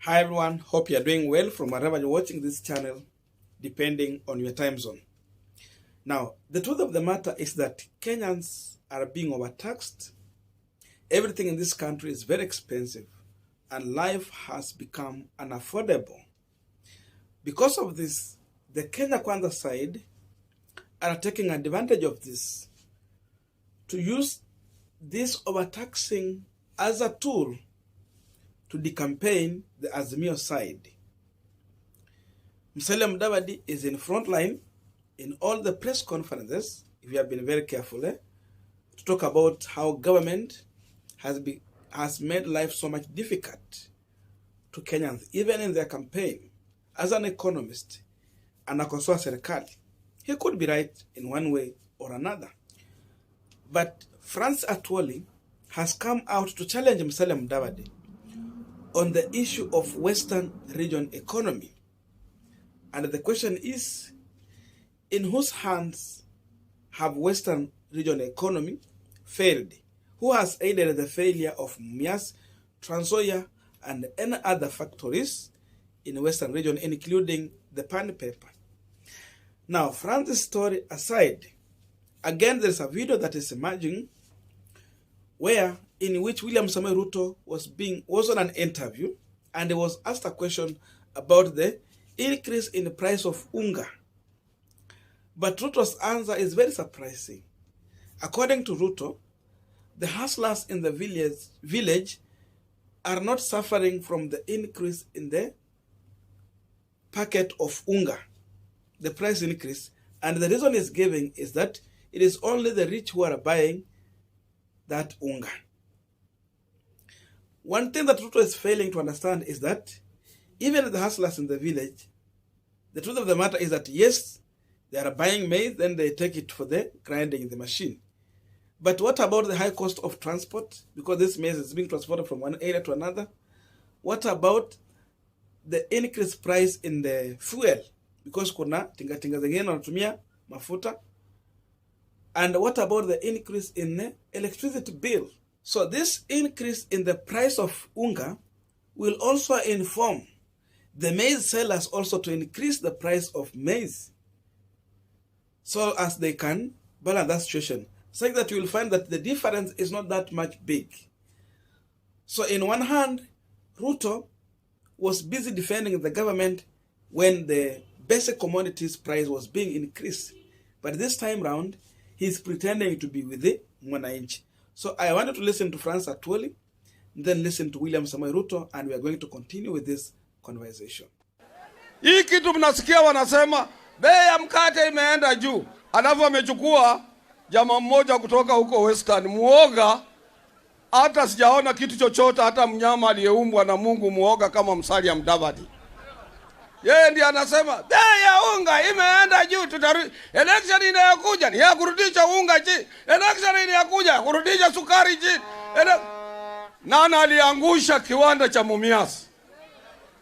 Hi everyone, hope you are doing well from wherever you're watching this channel, depending on your time zone. Now, the truth of the matter is that Kenyans are being overtaxed. Everything in this country is very expensive and life has become unaffordable. Because of this, the Kenya Kwanza side are taking advantage of this to use this overtaxing as a tool to decampaign the Azimio side. Musalia Mudavadi is in front line in all the press conferences, if you have been very careful, to talk about how government has made life so much difficult to Kenyans, even in their campaign. As an economist, anakosoa serikali. He could be right in one way or another. But Atwoli has come out to challenge Musalia Mudavadi on the issue of Western region economy. And the question is, in whose hands have Western region economy failed? Who has aided the failure of Mumias, Trans Nzoia, and any other factories in the Western region, including the pan paper? Now, France's story aside, again, there's a video that is emerging in which William Ruto was on an interview and he was asked a question about the increase in the price of unga. But Ruto's answer is very surprising. According to Ruto, the hustlers in the village are not suffering from the increase in the packet of unga, the price increase. And the reason he's giving is that it is only the rich who are buying that unga. One thing that Ruto is failing to understand is that even the hustlers in the village, the truth of the matter is that yes, they are buying maize, then they take it for the grinding in the machine. But what about the high cost of transport? Because this maize is being transported from one area to another. What about the increased price in the fuel? Because kuna tinga zingine wanatumia mafuta. And what about the increase in the electricity bill? So this increase in the price of unga will also inform the maize sellers also to increase the price of maize, so as they can balance that situation. So that you will find that the difference is not that much big. So in one hand, Ruto was busy defending the government when the basic commodities price was being increased. But this time round, he's pretending to be with the mwananchi. So I wanted to listen to Atwoli, then listen to William Ruto, and we are going to continue with this conversation. Hii kitu mnasikia wanasema bei ya mkate imeenda juu. Alafu amechukua jamaa mmoja kutoka huko Western, muoga, hata sijaona kitu chochote, hata mnyama aliyeumbwa na Mungu muoga kama Musalia Mudavadi. Yeye ndiye anasema bei ya unga imeenda juu, election inayokuja ni ya kurudisha unga chini, election inayokuja kurudisha sukari chini. Nani aliangusha kiwanda cha Mumias?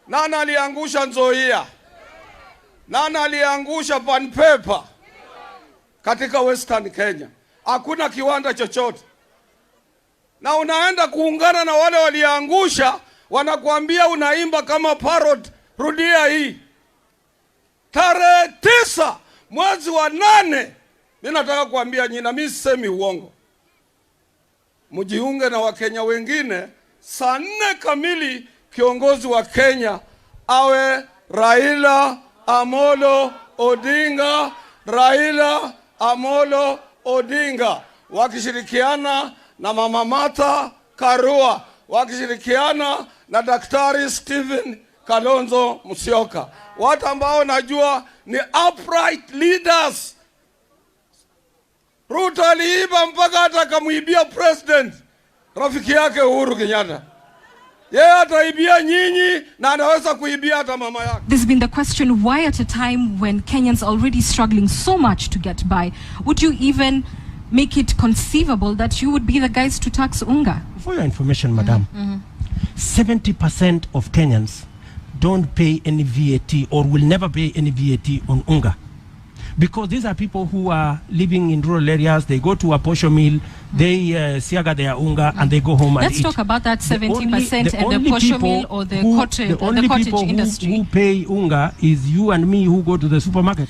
Nani aliangusha Nzoia? Nani aliangusha pan paper katika Western Kenya? Hakuna kiwanda chochote. Na unaenda kuungana na wale waliangusha, wanakuambia unaimba kama parrot. Rudia hii. Tarehe 9 mwezi wa 8, mimi nataka kuambia nyinyi, na mimi sisemi uongo, mjiunge na Wakenya wengine. Saa 4 kamili kiongozi wa Kenya awe Raila Amolo Odinga, Raila Amolo Odinga, wakishirikiana na Mama Martha Karua, wakishirikiana na Daktari Stephen Kalonzo Musyoka, watu ambao najua ni upright leaders. Ruto aliiba mpaka hata akamuibia president rafiki yake Uhuru Kenyatta. Yeye ataibia nyinyi na anaweza kuibia hata mama yake. There's been the question, why at a time when Kenyans already struggling so much to get by, would you even make it conceivable that you would be the guys to tax unga? For your information, madam, 70% of Kenyans don't pay any VAT or will never pay any VAT on unga. because these are people who are living in rural areas. They go to a posho mill, they siaga their unga, and they go home and eat. Let's talk about that 70% and the posho mill or the cottage industry. Who pay unga is you and me who go to the supermarket.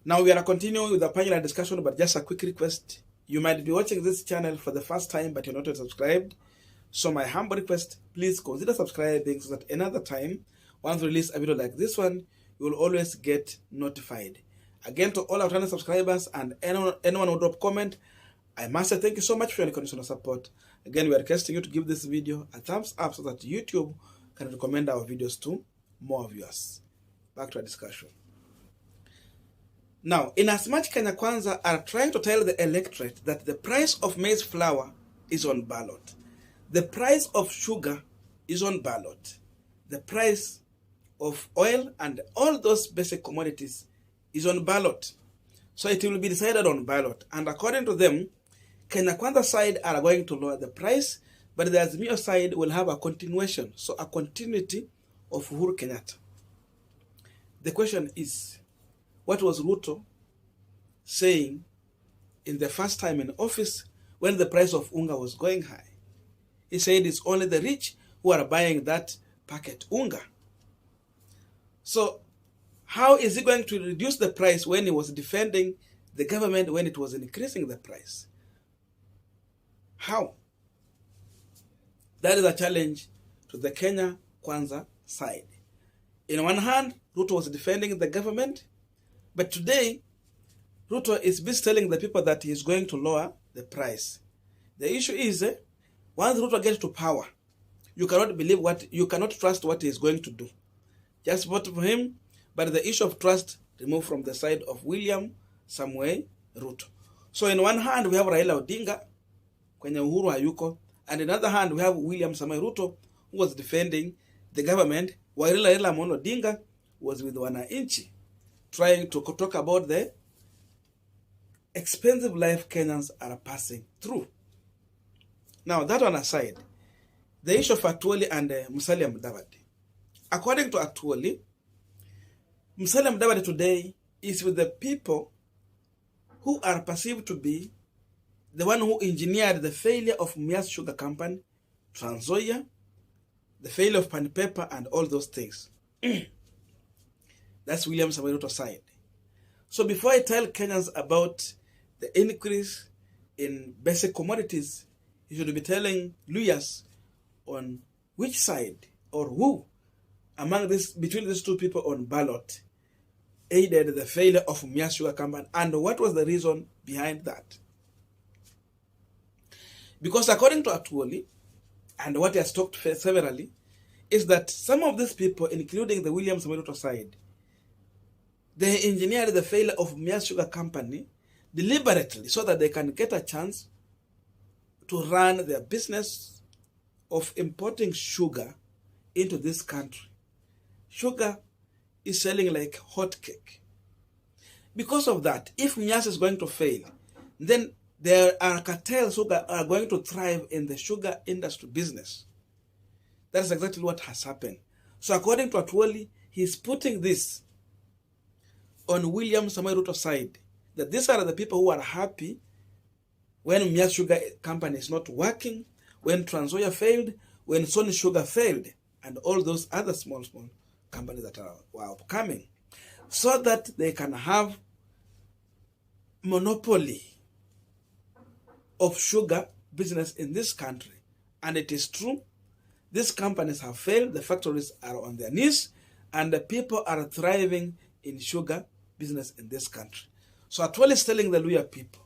Now we are continuing with the Punchline discussion, but just a quick request. You might be watching this channel for the first time, but you're not yet subscribed. So my humble request, please consider subscribing so that another time, once we release a video like this one, you will always get notified. Again, to all our channel subscribers and anyone who drop comment, I must say thank you so much for your unconditional support. Again, we are requesting you to give this video a thumbs up so that YouTube can recommend our videos to more viewers. Back to our discussion. Now, in as much Kenya Kwanza are trying to tell the electorate that the price of maize flour is on ballot, the price of sugar is on ballot, the price of oil and all those basic commodities is on ballot. So it will be decided on ballot. And according to them, Kenya Kwanza side are going to lower the price, but the Azimio side will have a continuation, so a continuity of Uhuru Kenyatta. The question is, what was Ruto saying in the first time in office when the price of unga was going high? He said it's only the rich who are buying that packet unga. So how is he going to reduce the price when he was defending the government when it was increasing the price? How? That is a challenge to the Kenya Kwanza side. In one hand, Ruto was defending the government, but today, Ruto is busy telling the people that he is going to lower the price. The issue is, once Ruto gets to power, you cannot trust what he is going to do. Just vote for him, but the issue of trust removed from the side of William Samuel Ruto. So in one hand, we have Raila Odinga, kwenye Uhuru hayuko, and in the other hand, we have William Samuel Ruto, who was defending the government, while Raila Odinga was with Wananchi, trying to talk about the expensive life Kenyans are passing through. Now, that one aside, the issue of Atwoli and Musalia Mudavadi. According to Atwoli, Musalia Mudavadi today is with the people who are perceived to be the one who engineered the failure of Mias Sugar Company, Transoya, the failure of Pan Paper, and all those things. That's William Samuel Ruto's side. So before I tell Kenyans about the increase in basic commodities, you should be telling Luhyas on which side or who between these two people on ballot aided the failure of Mias Sugar Company and what was the reason behind that. Because according to Atwoli, and what he has talked severally, is that some of these people, including the William Samuel Ruto side, they engineered the failure of Mias Sugar Company deliberately so that they can get a chance to run their business of importing sugar into this country. Sugar is selling like hotcake. Because of that, if Mias is going to fail, then there are cartels who are going to thrive in the sugar industry business. That's exactly what has happened. So according to Atwoli, he's putting this on William Samuel Ruto's side, that these are the people who are happy when Mias Sugar Company is not working, when Transoya failed, when Sony Sugar failed, and all those other small companies that were upcoming, so that they can have monopoly of sugar business in this country. And it is true, these companies have failed, the factories are on their knees, and the people are thriving in sugar business in this country. So Atwoli is telling the Luhya people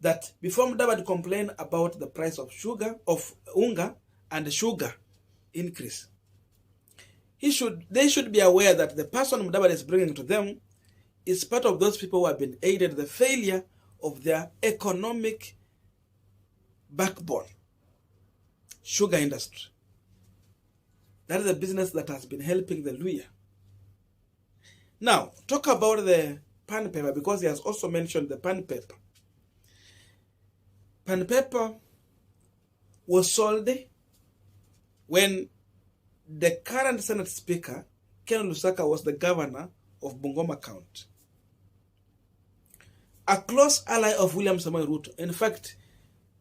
that before Mudavadi complain about the price of sugar, of unga and sugar increase, they should be aware that the person Mudavadi is bringing to them is part of those people who have been aided the failure of their economic backbone, sugar industry. That is the business that has been helping the Luhya. Now, talk about the pan paper, because he has also mentioned the pan paper. Pan paper was sold when the current Senate Speaker, Ken Lusaka, was the governor of Bungoma County. a close ally of William Samoei Ruto. In fact,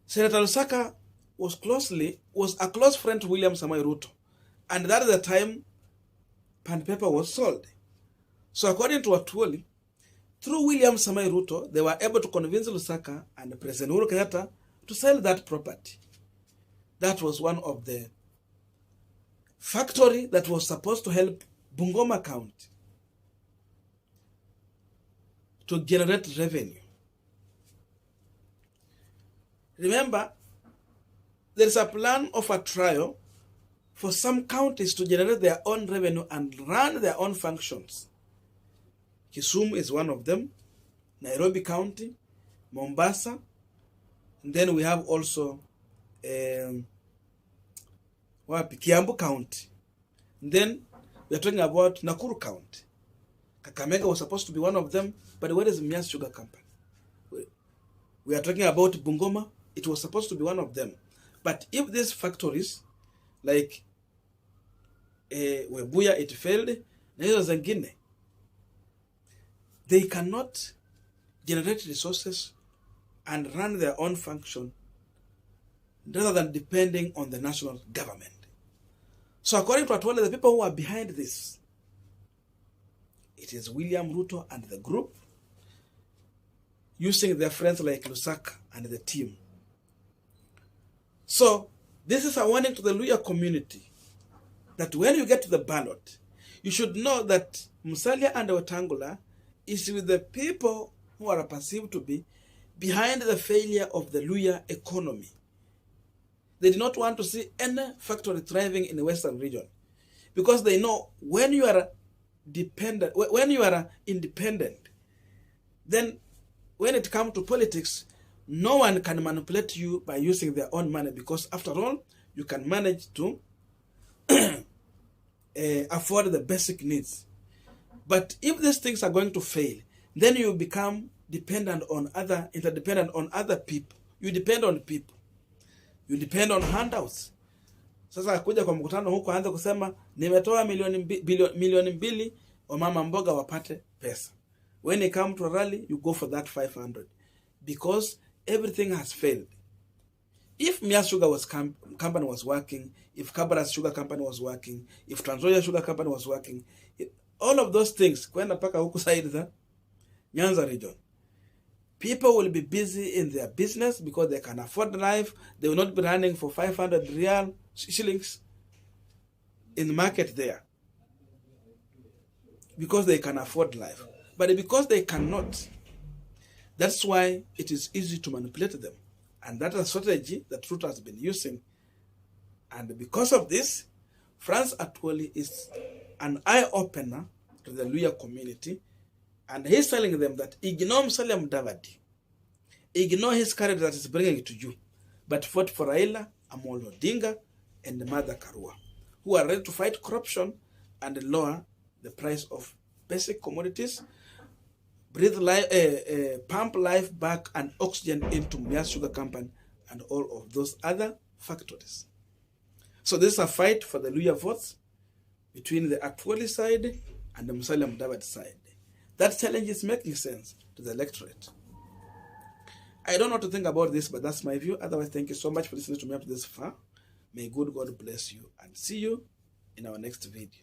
Senator Lusaka was a close friend to William Samoei Ruto. And that is the time Pan paper was sold. So according to Atwoli, through William Samoei Ruto, they were able to convince Lusaka and President Uhuru Kenyatta to sell that property. That was one of the factory that was supposed to help Bungoma County to generate revenue. Remember, there is a plan of a trial for some counties to generate their own revenue and run their own functions. Kisumu is one of them, Nairobi County, Mombasa, and then we have also Kiambu County. And then we are talking about Nakuru County. Kakamega was supposed to be one of them, but where is Mias Sugar Company? We are talking about Bungoma. It was supposed to be one of them. But if these factories, like Webuya, it failed, Zangine, they cannot generate resources and run their own function rather than depending on the national government. So according to Atwoli, the people who are behind this, it is William Ruto and the group using their friends like Lusaka and the team. So this is a warning to the Luhya community that when you get to the ballot, you should know that Musalia and Wetangula is with the people who are perceived to be behind the failure of the Luhya economy. They do not want to see any factory thriving in the Western region because they know when you are independent, then when it comes to politics, no one can manipulate you by using their own money because after all, you can manage to afford the basic needs. But if these things are going to fail, then you become interdependent on other people. You depend on people. You depend on handouts. Sasa akuja kwa mkutano huko aanze kusema nimetoa milioni mbili wamama mboga wapate pesa. When it comes to a rally, you go for that 500 because everything has failed. If Mias Sugar company was working, if Kabaras Sugar Company was working, if Trans-Nzoia Sugar Company was working, all of those things, kwenda paka huku side za Nyanza region, people will be busy in their business because they can afford life. They will not be running for 500 real shillings in the market there because they can afford life. But because they cannot, that's why it is easy to manipulate them. And that is a strategy that Ruto has been using. And because of this, France Atwoli is an eye-opener to the Luhya community. And he's telling them that ignore Musalia Mudavadi. Ignore his character that is bringing it to you. But vote for Raila, Amolo Odinga, and Martha Karua, who are ready to fight corruption and lower the price of basic commodities, pump life back and oxygen into Mias Sugar Company and all of those other factories. So this is a fight for the Luhya votes between the Atwoli side and the Musalia Mudavadi side. That challenge is making sense to the electorate. I don't know what to think about this, but that's my view. Otherwise, thank you so much for listening to me up to this far. May good God bless you and see you in our next video.